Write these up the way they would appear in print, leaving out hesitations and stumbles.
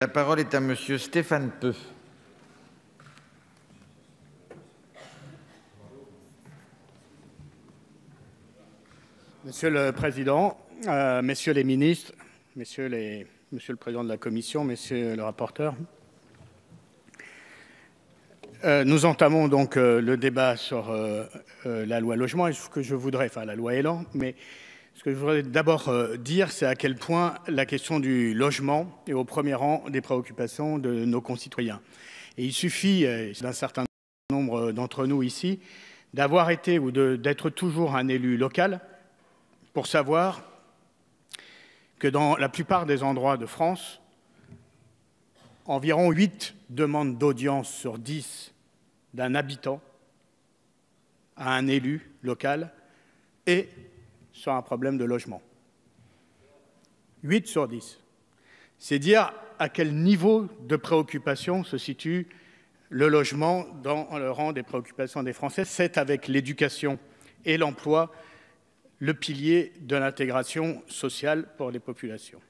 La parole est à Monsieur Stéphane Peu. Monsieur le Président, Messieurs les ministres, Monsieur le Président de la Commission, Messieurs le rapporteur, nous entamons donc le débat sur la loi logement et ce que je voudrais, enfin la loi Elan, mais ce que je voudrais d'abord dire, c'est à quel point la question du logement est au premier rang des préoccupations de nos concitoyens. Et il suffit, d'un certain nombre d'entre nous ici, d'avoir été ou d'être toujours un élu local pour savoir que dans la plupart des endroits de France, environ 8 demandes d'audience sur 10 d'un habitant à un élu local et sur un problème de logement. 8 sur 10. C'est dire à quel niveau de préoccupation se situe le logement dans le rang des préoccupations des Français. C'est avec l'éducation et l'emploi le pilier de l'intégration sociale pour les populations.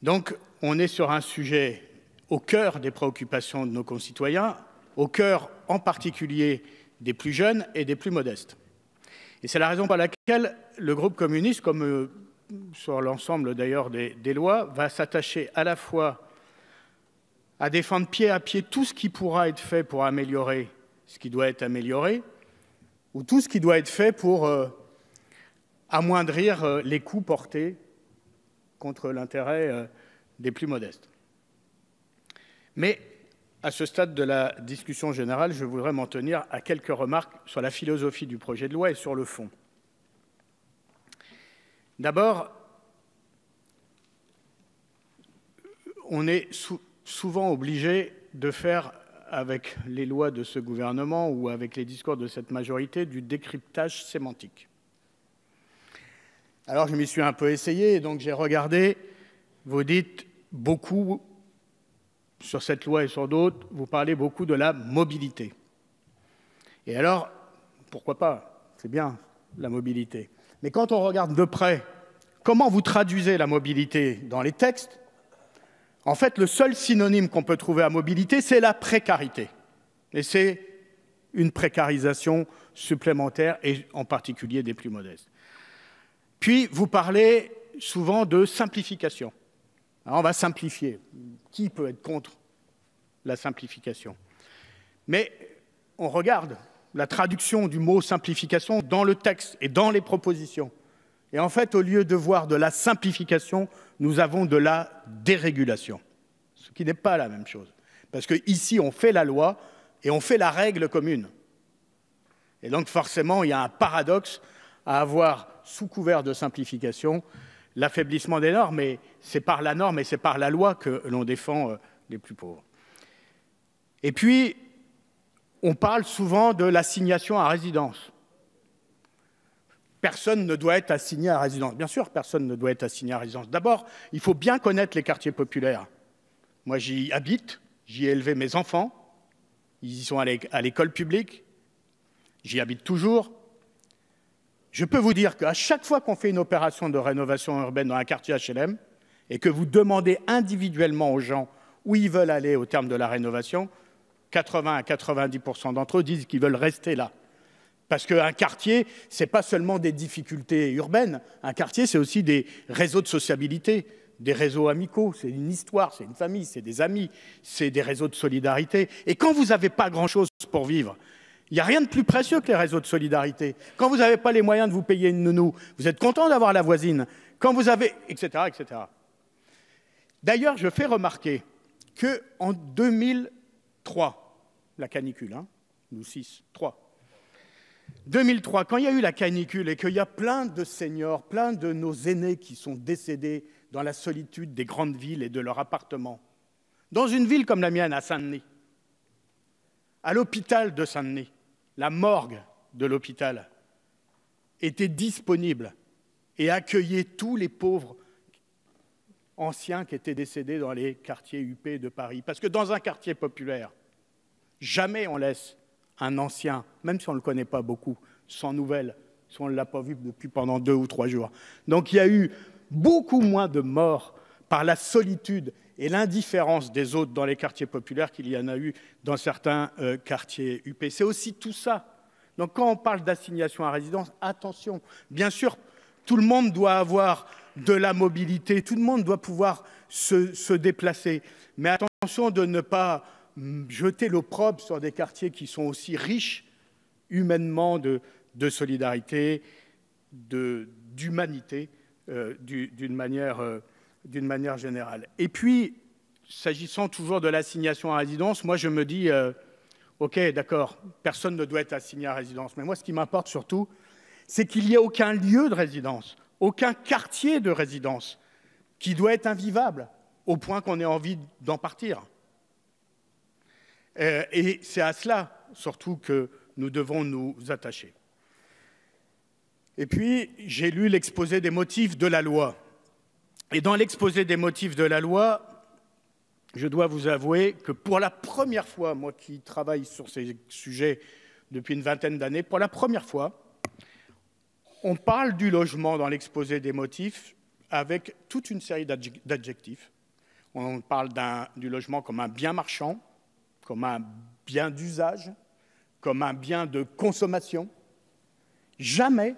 Donc, on est sur un sujet au cœur des préoccupations de nos concitoyens, au cœur en particulier des plus jeunes et des plus modestes. Et c'est la raison pour laquelle le groupe communiste, comme sur l'ensemble d'ailleurs des lois, va s'attacher à la fois à défendre pied à pied tout ce qui pourra être fait pour améliorer ce qui doit être amélioré, ou tout ce qui doit être fait pour amoindrir les coûts portés contre l'intérêt des plus modestes. Mais à ce stade de la discussion générale, je voudrais m'en tenir à quelques remarques sur la philosophie du projet de loi et sur le fond. D'abord, on est souvent obligé de faire, avec les lois de ce gouvernement ou avec les discours de cette majorité, du décryptage sémantique. Alors, je m'y suis un peu essayé, et donc j'ai regardé, vous dites beaucoup, sur cette loi et sur d'autres, vous parlez beaucoup de la mobilité. Et alors, pourquoi pas? C'est bien, la mobilité. Mais quand on regarde de près, comment vous traduisez la mobilité dans les textes? En fait, le seul synonyme qu'on peut trouver à mobilité, c'est la précarité. Et c'est une précarisation supplémentaire, et en particulier des plus modestes. Puis, vous parlez souvent de simplification. Alors, on va simplifier. Qui peut être contre la simplification? Mais on regarde la traduction du mot simplification dans le texte et dans les propositions. Et en fait, au lieu de voir de la simplification, nous avons de la dérégulation, ce qui n'est pas la même chose. Parce qu'ici, on fait la loi et on fait la règle commune. Et donc, forcément, il y a un paradoxe à avoir, sous couvert de simplification, l'affaiblissement des normes, mais c'est par la norme et c'est par la loi que l'on défend les plus pauvres. Et puis, on parle souvent de l'assignation à résidence. Personne ne doit être assigné à résidence. Bien sûr, personne ne doit être assigné à résidence. D'abord, il faut bien connaître les quartiers populaires. Moi, j'y habite, j'y ai élevé mes enfants, ils y sont à l'école publique, j'y habite toujours. Je peux vous dire qu'à chaque fois qu'on fait une opération de rénovation urbaine dans un quartier HLM et que vous demandez individuellement aux gens où ils veulent aller au terme de la rénovation, 80 à 90% d'entre eux disent qu'ils veulent rester là. Parce qu'un quartier, ce n'est pas seulement des difficultés urbaines. Un quartier, c'est aussi des réseaux de sociabilité, des réseaux amicaux. C'est une histoire, c'est une famille, c'est des amis, c'est des réseaux de solidarité. Et quand vous n'avez pas grand-chose pour vivre, il n'y a rien de plus précieux que les réseaux de solidarité. Quand vous n'avez pas les moyens de vous payer une nounou, vous êtes content d'avoir la voisine. Quand vous avez... etc., etc. D'ailleurs, je fais remarquer qu'en 2003, la canicule, nous 6, 3, 2003, quand il y a eu la canicule et qu'il y a plein de seniors, plein de nos aînés qui sont décédés dans la solitude des grandes villes et de leur appartement, dans une ville comme la mienne, à Saint-Denis, à l'hôpital de Saint-Denis, la morgue de l'hôpital était disponible et accueillait tous les pauvres anciens qui étaient décédés dans les quartiers huppés de Paris. Parce que dans un quartier populaire, jamais on laisse un ancien, même si on ne le connaît pas beaucoup, sans nouvelles, si on ne l'a pas vu depuis pendant 2 ou 3 jours. Donc il y a eu beaucoup moins de morts par la solitude et l'indifférence des autres dans les quartiers populaires qu'il y en a eu dans certains quartiers UP. C'est aussi tout ça. Donc quand on parle d'assignation à résidence, attention, bien sûr, tout le monde doit avoir de la mobilité, tout le monde doit pouvoir se déplacer, mais attention de ne pas jeter l'opprobre sur des quartiers qui sont aussi riches humainement de solidarité, d'humanité, d'une manière générale. Et puis, s'agissant toujours de l'assignation à résidence, moi je me dis, ok, d'accord, personne ne doit être assigné à résidence, mais moi ce qui m'importe surtout, c'est qu'il n'y ait aucun lieu de résidence, aucun quartier de résidence qui doit être invivable au point qu'on ait envie d'en partir. Et c'est à cela, surtout, que nous devons nous attacher. Et puis, j'ai lu l'exposé des motifs de la loi. Et dans l'exposé des motifs de la loi, je dois vous avouer que pour la première fois, moi qui travaille sur ces sujets depuis une vingtaine d'années, pour la première fois, on parle du logement dans l'exposé des motifs avec toute une série d'adjectifs. On parle du logement comme un bien marchand, comme un bien d'usage, comme un bien de consommation. Jamais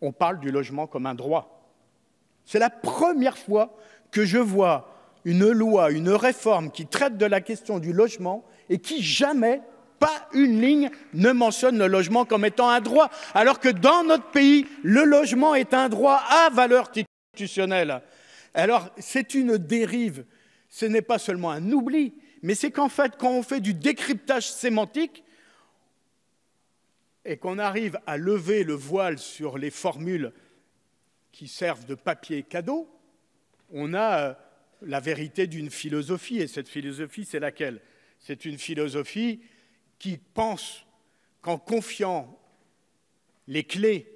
on parle du logement comme un droit. C'est la première fois que je vois une loi, une réforme qui traite de la question du logement et qui jamais, pas une ligne, ne mentionne le logement comme étant un droit, alors que dans notre pays, le logement est un droit à valeur constitutionnelle. Alors, c'est une dérive. Ce n'est pas seulement un oubli, mais c'est qu'en fait, quand on fait du décryptage sémantique et qu'on arrive à lever le voile sur les formules qui servent de papier cadeau, on a la vérité d'une philosophie. Et cette philosophie, c'est laquelle? C'est une philosophie qui pense qu'en confiant les clés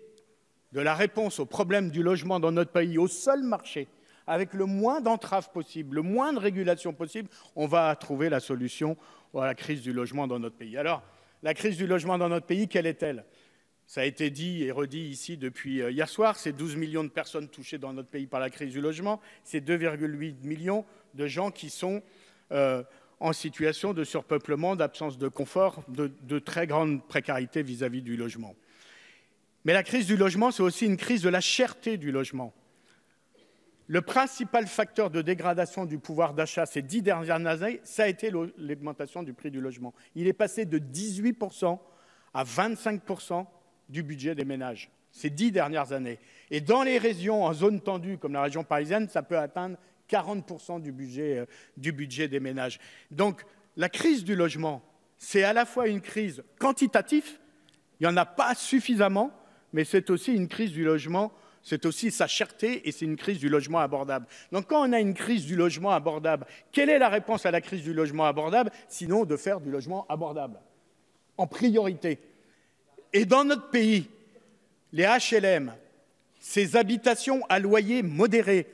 de la réponse au problème du logement dans notre pays au seul marché, avec le moins d'entraves possible, le moins de régulation possible, on va trouver la solution à la crise du logement dans notre pays. Alors, la crise du logement dans notre pays, quelle est-elle? Ça a été dit et redit ici depuis hier soir, c'est 12 millions de personnes touchées dans notre pays par la crise du logement, c'est 2,8 millions de gens qui sont en situation de surpeuplement, d'absence de confort, de très grande précarité vis-à-vis du logement. Mais la crise du logement, c'est aussi une crise de la cherté du logement. Le principal facteur de dégradation du pouvoir d'achat ces 10 dernières années, ça a été l'augmentation du prix du logement. Il est passé de 18% à 25% du budget des ménages ces 10 dernières années. Et dans les régions en zone tendue, comme la région parisienne, ça peut atteindre 40% du budget des ménages. Donc, la crise du logement, c'est à la fois une crise quantitative, il n'y en a pas suffisamment, mais c'est aussi une crise du logement, c'est aussi sa cherté et c'est une crise du logement abordable. Donc quand on a une crise du logement abordable, quelle est la réponse à la crise du logement abordable, sinon de faire du logement abordable, en priorité? Et dans notre pays, les HLM, ces habitations à loyer modéré,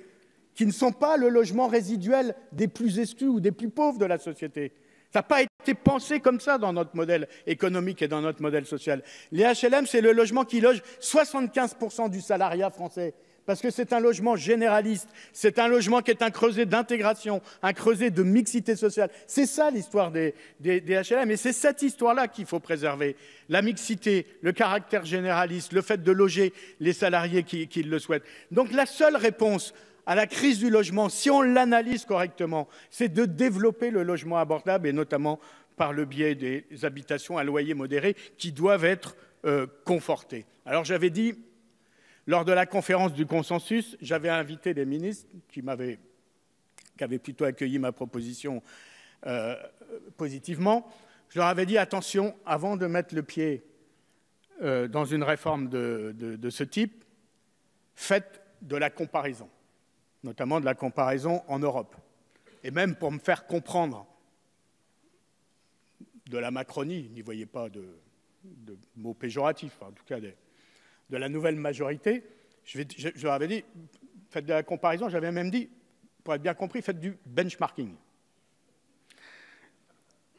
qui ne sont pas le logement résiduel des plus exclus ou des plus pauvres de la société. Ça n'a pas été pensé comme ça dans notre modèle économique et dans notre modèle social. Les HLM, c'est le logement qui loge 75% du salariat français, parce que c'est un logement généraliste, c'est un logement qui est un creuset d'intégration, un creuset de mixité sociale. C'est ça l'histoire des HLM, et c'est cette histoire-là qu'il faut préserver. La mixité, le caractère généraliste, le fait de loger les salariés qui le souhaitent. Donc la seule réponse à la crise du logement, si on l'analyse correctement, c'est de développer le logement abordable, et notamment par le biais des habitations à loyer modéré qui doivent être confortées. Alors j'avais dit, lors de la conférence du consensus, j'avais invité des ministres qui avaient plutôt accueilli ma proposition positivement. Je leur avais dit, attention, avant de mettre le pied dans une réforme de ce type, faites de la comparaison, notamment de la comparaison en Europe. Et même pour me faire comprendre de la Macronie, n'y voyez pas de mots péjoratifs, en tout cas de la nouvelle majorité, je leur avais dit, faites de la comparaison, j'avais même dit, pour être bien compris, faites du benchmarking.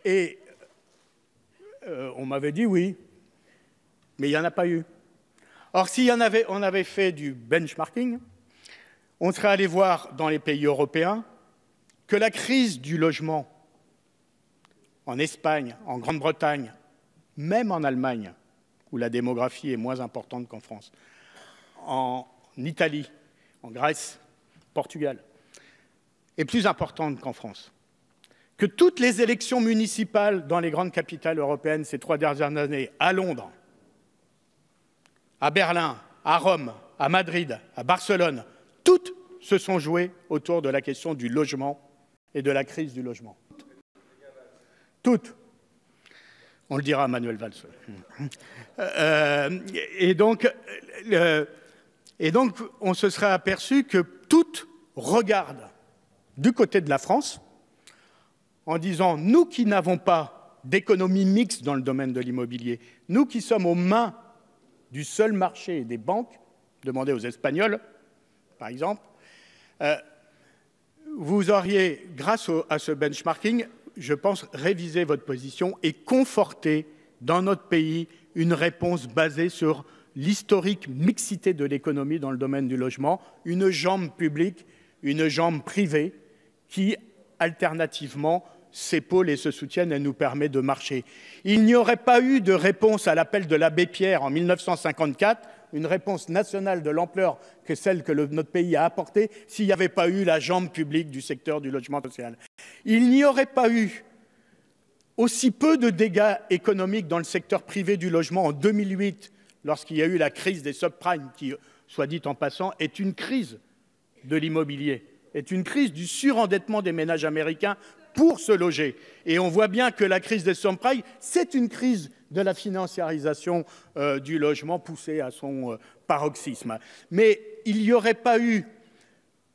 Et on m'avait dit oui, mais il n'y en a pas eu. Or, si on avait fait du benchmarking, On serait allé voir dans les pays européens que la crise du logement en Espagne, en Grande-Bretagne, même en Allemagne, où la démographie est moins importante qu'en France, en Italie, en Grèce, Portugal, est plus importante qu'en France. Que toutes les élections municipales dans les grandes capitales européennes ces 3 dernières années, à Londres, à Berlin, à Rome, à Madrid, à Barcelone, toutes se sont jouées autour de la question du logement et de la crise du logement. Toutes. On le dira à Manuel Valls. Et donc, on se serait aperçu que toutes regardent du côté de la France en disant « nous qui n'avons pas d'économie mixte dans le domaine de l'immobilier, nous qui sommes aux mains du seul marché des banques, demandez aux Espagnols, par exemple, vous auriez, grâce à ce benchmarking, je pense, révisé votre position et conforté dans notre pays une réponse basée sur l'historique mixité de l'économie dans le domaine du logement, une jambe publique, une jambe privée qui, alternativement, s'épaulent et se soutiennent et nous permet de marcher. Il n'y aurait pas eu de réponse à l'appel de l'abbé Pierre en 1954, une réponse nationale de l'ampleur que celle que notre pays a apportée, s'il n'y avait pas eu la jambe publique du secteur du logement social. Il n'y aurait pas eu aussi peu de dégâts économiques dans le secteur privé du logement en 2008, lorsqu'il y a eu la crise des subprimes, qui, soit dit en passant, est une crise de l'immobilier, est une crise du surendettement des ménages américains pour se loger. Et on voit bien que la crise des subprimes, c'est une crise de la financiarisation du logement poussée à son paroxysme. Mais il n'y aurait pas eu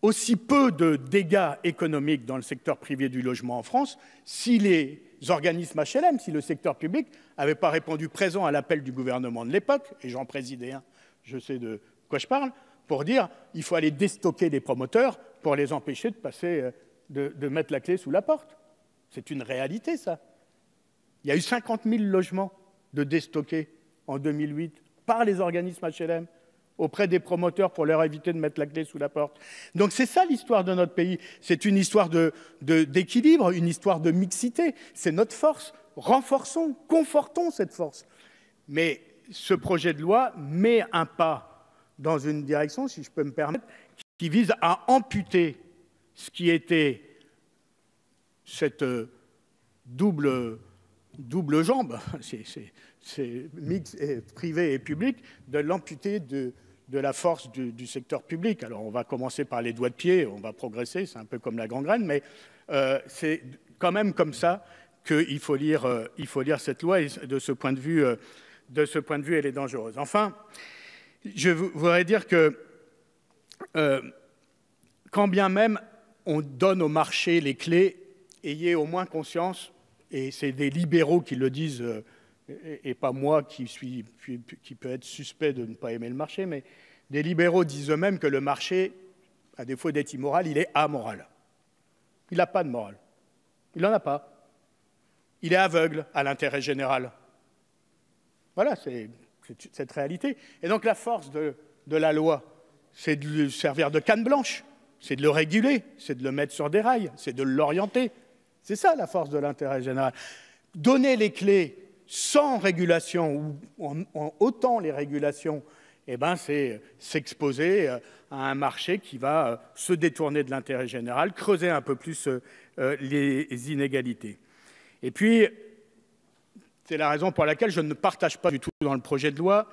aussi peu de dégâts économiques dans le secteur privé du logement en France si les organismes HLM, si le secteur public n'avait pas répondu présent à l'appel du gouvernement de l'époque, et j'en présidais un, je sais de quoi je parle, pour dire qu'il faut aller déstocker les promoteurs pour les empêcher de passer, de mettre la clé sous la porte. C'est une réalité, ça. Il y a eu 50 000 logements de déstockés en 2008 par les organismes HLM auprès des promoteurs pour leur éviter de mettre la clé sous la porte. Donc c'est ça l'histoire de notre pays. C'est une histoire d'équilibre, une histoire de mixité. C'est notre force. Renforçons, confortons cette force. Mais ce projet de loi met un pas dans une direction, si je peux me permettre, qui vise à amputer ce qui était cette double jambe, c'est mix privé et public, de l'amputer de la force du secteur public. Alors on va commencer par les doigts de pied, on va progresser, c'est un peu comme la gangrène, mais c'est quand même comme ça qu'il faut lire cette loi, et de ce point de vue, elle est dangereuse. Enfin, je voudrais dire que quand bien même on donne au marché les clés, ayez au moins conscience, et c'est des libéraux qui le disent, et pas moi qui peut être suspect de ne pas aimer le marché, mais des libéraux disent eux-mêmes que le marché, à défaut d'être immoral, il est amoral. Il n'a pas de morale. Il n'en a pas. Il est aveugle à l'intérêt général. Voilà, c'est cette réalité. Et donc la force de la loi, c'est de lui servir de canne blanche, c'est de le réguler, c'est de le mettre sur des rails, c'est de l'orienter. C'est ça la force de l'intérêt général. Donner les clés sans régulation ou en ôtant les régulations, eh ben c'est s'exposer à un marché qui va se détourner de l'intérêt général, creuser un peu plus les inégalités. Et puis, c'est la raison pour laquelle je ne partage pas du tout dans le projet de loi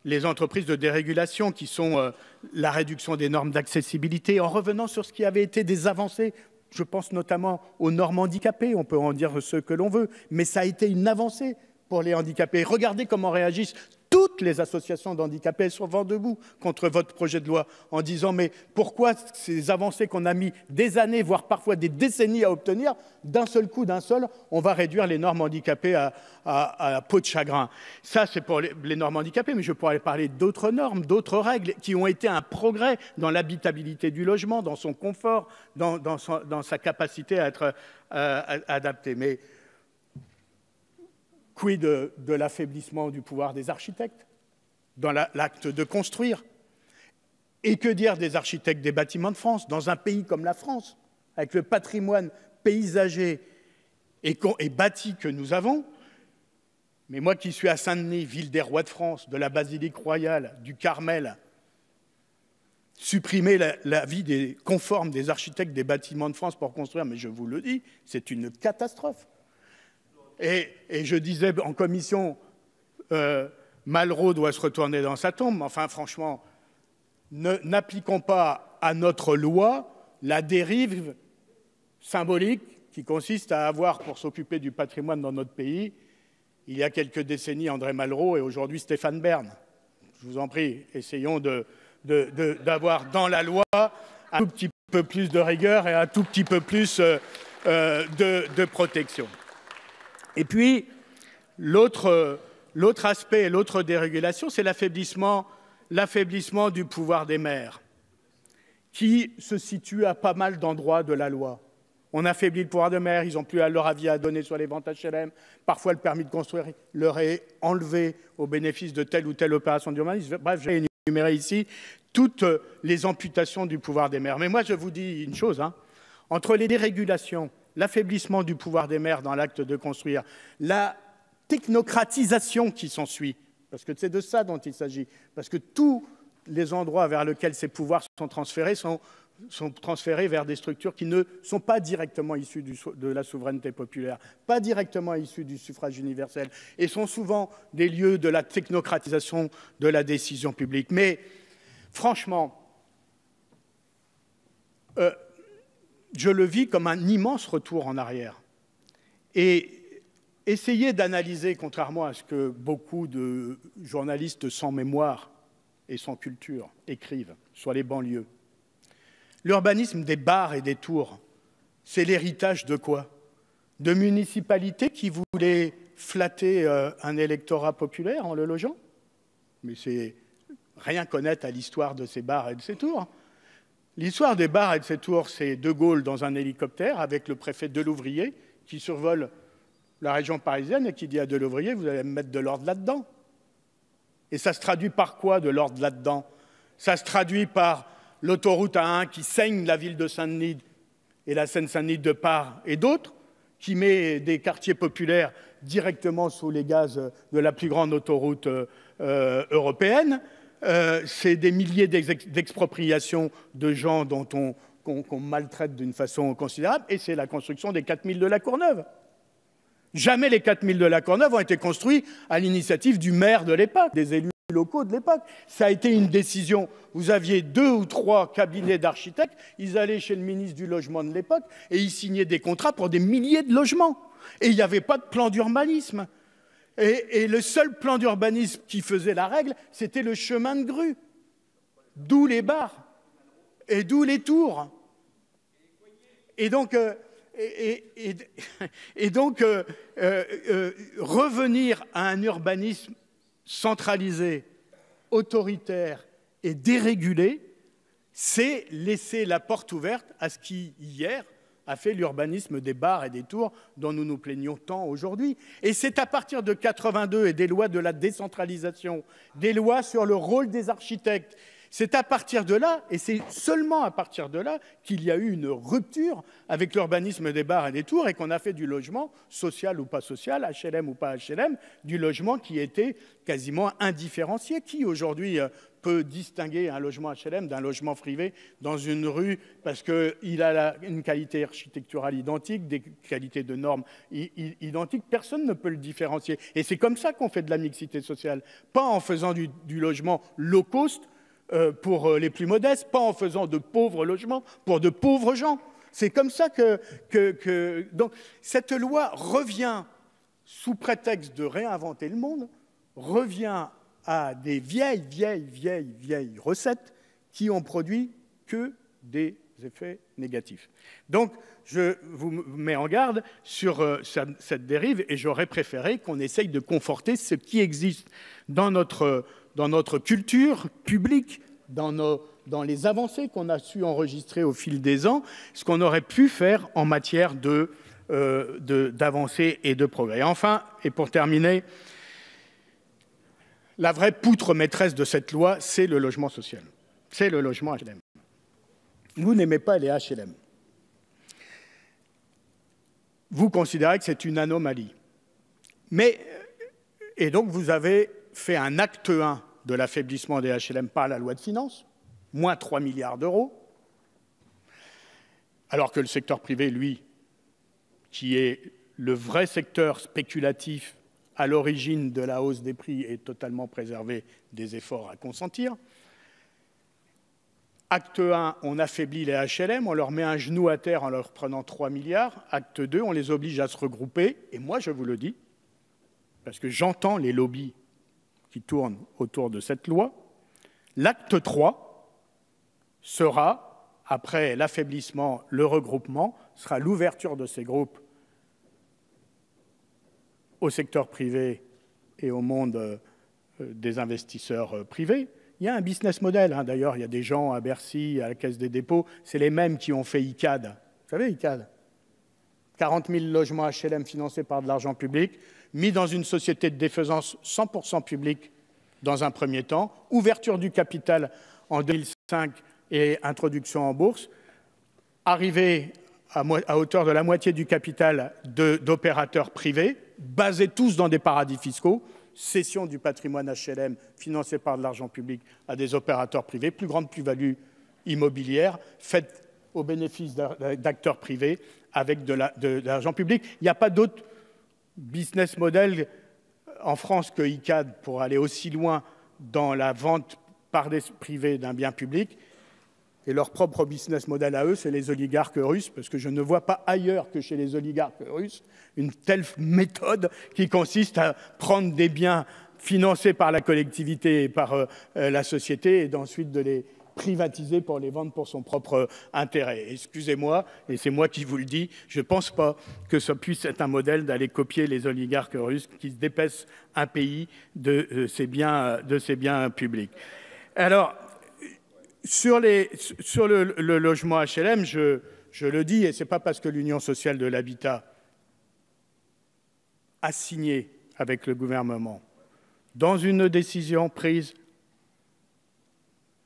les entreprises de dérégulation qui sont la réduction des normes d'accessibilité en revenant sur ce qui avait été des avancées. Je pense notamment aux normes handicapées, on peut en dire ce que l'on veut, mais ça a été une avancée pour les handicapés. Regardez comment réagissent toutes les associations d'handicapés. Elles sont vent debout contre votre projet de loi en disant « mais pourquoi ces avancées qu'on a mis des années, voire parfois des décennies à obtenir, d'un seul coup, on va réduire les normes handicapées à peau de chagrin ?» Ça, c'est pour les normes handicapées, mais je pourrais parler d'autres normes, d'autres règles qui ont été un progrès dans l'habitabilité du logement, dans son confort, dans sa capacité à être adapté. Mais quid de l'affaiblissement du pouvoir des architectes dans l'acte de construire? Et que dire des architectes des bâtiments de France, dans un pays comme la France, avec le patrimoine paysager et bâti que nous avons? Mais moi qui suis à Saint-Denis, ville des rois de France, de la basilique royale, du Carmel, supprimer l'avis des conformes des architectes des bâtiments de France pour construire, mais je vous le dis, c'est une catastrophe. Et je disais en commission, Malraux doit se retourner dans sa tombe. Enfin, franchement, n'appliquons pas à notre loi la dérive symbolique qui consiste à avoir, pour s'occuper du patrimoine dans notre pays, il y a quelques décennies, André Malraux et aujourd'hui Stéphane Bern. Je vous en prie, essayons d'avoir dans la loi un tout petit peu plus de rigueur et un tout petit peu plus de protection. Et puis, l'autre aspect, l'autre dérégulation, c'est l'affaiblissement du pouvoir des maires, qui se situe à pas mal d'endroits de la loi. On affaiblit le pouvoir des maires, ils n'ont plus leur avis à donner sur les ventes HLM. Parfois, le permis de construire leur est enlevé au bénéfice de telle ou telle opération d'urbanisme. Bref, j'ai énuméré ici toutes les amputations du pouvoir des maires. Mais moi, je vous dis une chose, entre les dérégulations, l'affaiblissement du pouvoir des maires dans l'acte de construire, la technocratisation qui s'ensuit, parce que c'est de ça dont il s'agit, parce que tous les endroits vers lesquels ces pouvoirs sont transférés sont transférés vers des structures qui ne sont pas directement issues de la souveraineté populaire, pas directement issues du suffrage universel, et sont souvent des lieux de la technocratisation de la décision publique. Mais franchement, je le vis comme un immense retour en arrière. Et essayez d'analyser, contrairement à ce que beaucoup de journalistes sans mémoire et sans culture écrivent sur les banlieues. L'urbanisme des bars et des tours, c'est l'héritage de quoi? De municipalités qui voulaient flatter un électorat populaire en le logeant? Mais c'est rien connaître à l'histoire de ces bars et de ces tours. L'histoire des bars et de ces tours, c'est De Gaulle dans un hélicoptère avec le préfet Delouvrier qui survole la région parisienne et qui dit à Delouvrier, vous allez me mettre de l'ordre là-dedans. Et ça se traduit par quoi, de l'ordre là-dedans? Ça se traduit par l'autoroute A1 qui saigne la ville de Saint-Denis et la Seine-Saint-Denis de part et d'autres, qui met des quartiers populaires directement sous les gaz de la plus grande autoroute européenne. C'est des milliers d'expropriations de gens qu'on maltraite d'une façon considérable, et c'est la construction des 4000 de la Courneuve. Jamais les 4000 de la Courneuve ont été construits à l'initiative du maire de l'époque, des élus locaux de l'époque. Ça a été une décision. Vous aviez 2 ou 3 cabinets d'architectes, ils allaient chez le ministre du Logement de l'époque et ils signaient des contrats pour des milliers de logements. Et il n'y avait pas de plan d'urbanisme. Et le seul plan d'urbanisme qui faisait la règle, c'était le chemin de grue. D'où les bars et d'où les tours. Et donc, revenir à un urbanisme centralisé, autoritaire et dérégulé, c'est laisser la porte ouverte à ce qui, hier, a fait l'urbanisme des bars et des tours dont nous nous plaignons tant aujourd'hui. Et c'est à partir de 82 et des lois de la décentralisation, des lois sur le rôle des architectes, c'est à partir de là, et c'est seulement à partir de là, qu'il y a eu une rupture avec l'urbanisme des bars et des tours et qu'on a fait du logement, social ou pas social, HLM ou pas HLM, du logement qui était quasiment indifférencié. Qui aujourd'hui peut distinguer un logement HLM d'un logement privé dans une rue parce qu'il a une qualité architecturale identique, des qualités de normes identiques? Personne ne peut le différencier. Et c'est comme ça qu'on fait de la mixité sociale, pas en faisant du logement low cost, pour les plus modestes, pas en faisant de pauvres logements pour de pauvres gens. C'est comme ça donc cette loi revient, sous prétexte de réinventer le monde, revient à des vieilles recettes qui ont produit que des effets négatifs. Donc, je vous mets en garde sur cette dérive et j'aurais préféré qu'on essaye de conforter ce qui existe dans notre culture publique, dans les avancées qu'on a su enregistrer au fil des ans, ce qu'on aurait pu faire en matière d'avancées et de progrès. Enfin, et pour terminer, la vraie poutre maîtresse de cette loi, c'est le logement social. c'est le logement HLM. Vous n'aimez pas les HLM. Vous considérez que c'est une anomalie. Et donc, vous avez fait un acte 1 de l'affaiblissement des HLM par la loi de finances, moins 3 milliards d'euros, alors que le secteur privé, lui, qui est le vrai secteur spéculatif à l'origine de la hausse des prix, est totalement préservé des efforts à consentir. Acte 1, on affaiblit les HLM, on leur met un genou à terre en leur prenant 3 milliards. Acte 2, on les oblige à se regrouper. Et moi, je vous le dis, parce que j'entends les lobbies qui tournent autour de cette loi, l'acte 3 sera, après l'affaiblissement, le regroupement, sera l'ouverture de ces groupes au secteur privé et au monde des investisseurs privés. Il y a un business model, hein. D'ailleurs, il y a des gens à Bercy, à la Caisse des dépôts, c'est les mêmes qui ont fait ICAD. Vous savez, ICAD, 40 000 logements HLM financés par de l'argent public, mis dans une société de défaisance 100% publique dans un premier temps, ouverture du capital en 2005 et introduction en bourse, arrivée à hauteur de la moitié du capital d'opérateurs privés, basés tous dans des paradis fiscaux, cession du patrimoine HLM financé par de l'argent public à des opérateurs privés, plus grande plus-value immobilière, faite au bénéfice d'acteurs privés avec de l'argent public. Il n'y a pas d'autre business model en France que ICAD pour aller aussi loin dans la vente par des privés d'un bien public. Et leur propre business model à eux, c'est les oligarques russes, parce que je ne vois pas ailleurs que chez les oligarques russes une telle méthode qui consiste à prendre des biens financés par la collectivité et par la société et ensuite de les privatiser pour les vendre pour son propre intérêt. Excusez-moi, et c'est moi qui vous le dis, je ne pense pas que ça puisse être un modèle d'aller copier les oligarques russes qui se dépècent un pays de ses biens publics. Alors, sur le logement HLM, je le dis, et ce n'est pas parce que l'Union sociale de l'habitat a signé avec le gouvernement dans une décision prise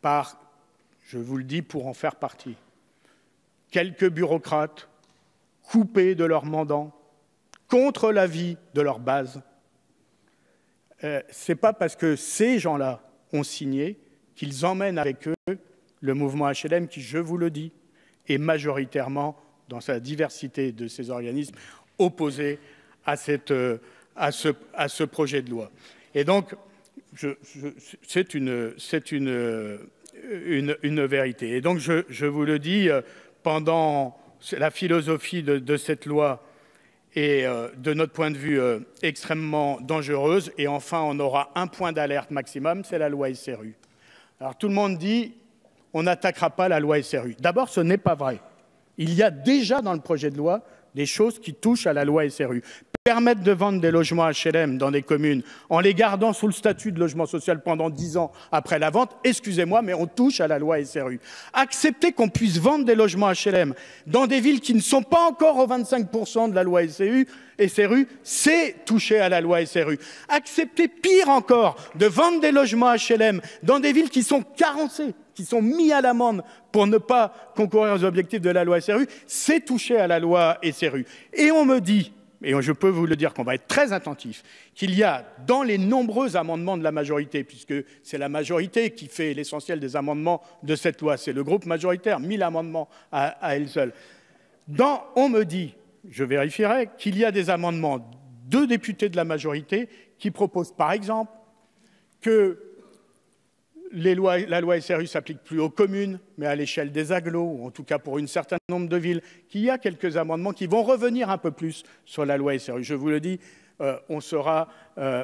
par, je vous le dis pour en faire partie, quelques bureaucrates coupés de leur mandant, contre l'avis de leur base. Ce n'est pas parce que ces gens-là ont signé qu'ils emmènent avec eux le mouvement HLM qui, je vous le dis, est majoritairement, dans sa diversité de ces organismes, opposé à ce projet de loi. Et donc, c'est une vérité. Et donc, je vous le dis, pendant la philosophie de cette loi est, de notre point de vue, extrêmement dangereuse. Et enfin, on aura un point d'alerte maximum, c'est la loi SRU. Alors, tout le monde dit on n'attaquera pas la loi SRU. D'abord, ce n'est pas vrai. Il y a déjà dans le projet de loi des choses qui touchent à la loi SRU. Permettre de vendre des logements HLM dans des communes en les gardant sous le statut de logement social pendant 10 ans après la vente, excusez-moi, mais on touche à la loi SRU. Accepter qu'on puisse vendre des logements HLM dans des villes qui ne sont pas encore aux 25% de la loi SRU, c'est toucher à la loi SRU. Accepter, pire encore, de vendre des logements HLM dans des villes qui sont carencées, qui sont mis à l'amende pour ne pas concourir aux objectifs de la loi SRU, c'est toucher à la loi SRU. Et on me dit, et je peux vous le dire qu'on va être très attentif, qu'il y a dans les nombreux amendements de la majorité, puisque c'est la majorité qui fait l'essentiel des amendements de cette loi, c'est le groupe majoritaire, 1000 amendements à elle seule. On me dit, je vérifierai, qu'il y a des amendements de députés de la majorité qui proposent par exemple que la loi SRU s'applique plus aux communes, mais à l'échelle des agglos, ou en tout cas pour un certain nombre de villes, qu'il y a quelques amendements qui vont revenir un peu plus sur la loi SRU. Je vous le dis, on sera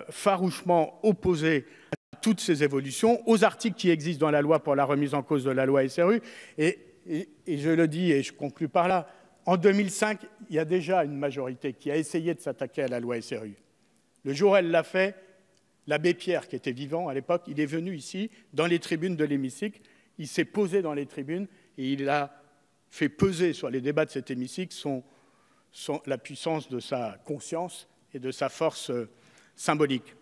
farouchement opposé à toutes ces évolutions, aux articles qui existent dans la loi pour la remise en cause de la loi SRU. Et je le dis, et je conclus par là, en 2005, il y a déjà une majorité qui a essayé de s'attaquer à la loi SRU. Le jour où elle l'a fait, l'abbé Pierre, qui était vivant à l'époque, il est venu ici, dans les tribunes de l'hémicycle, il s'est posé dans les tribunes et il a fait peser sur les débats de cet hémicycle la puissance de sa conscience et de sa force symbolique.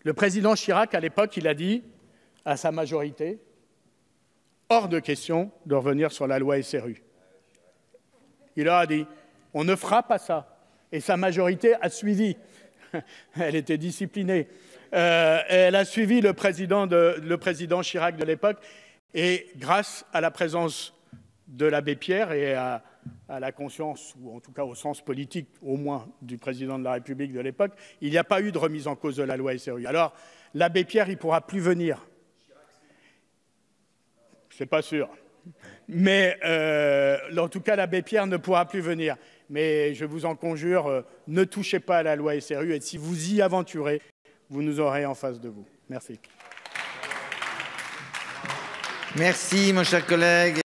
Le président Chirac, à l'époque, il a dit à sa majorité, hors de question de revenir sur la loi SRU. Il leur a dit, on ne fera pas ça. Et sa majorité a suivi. Elle était disciplinée. Elle a suivi le président Chirac de l'époque. Et grâce à la présence de l'abbé Pierre et à la conscience, ou en tout cas au sens politique, au moins, du président de la République de l'époque, il n'y a pas eu de remise en cause de la loi SRU. Alors, l'abbé Pierre, il ne pourra plus venir. C'est pas sûr. Mais en tout cas, l'abbé Pierre ne pourra plus venir. Mais je vous en conjure, ne touchez pas à la loi SRU. Et si vous y aventurez, vous nous aurez en face de vous. Merci. Merci, mon cher collègue.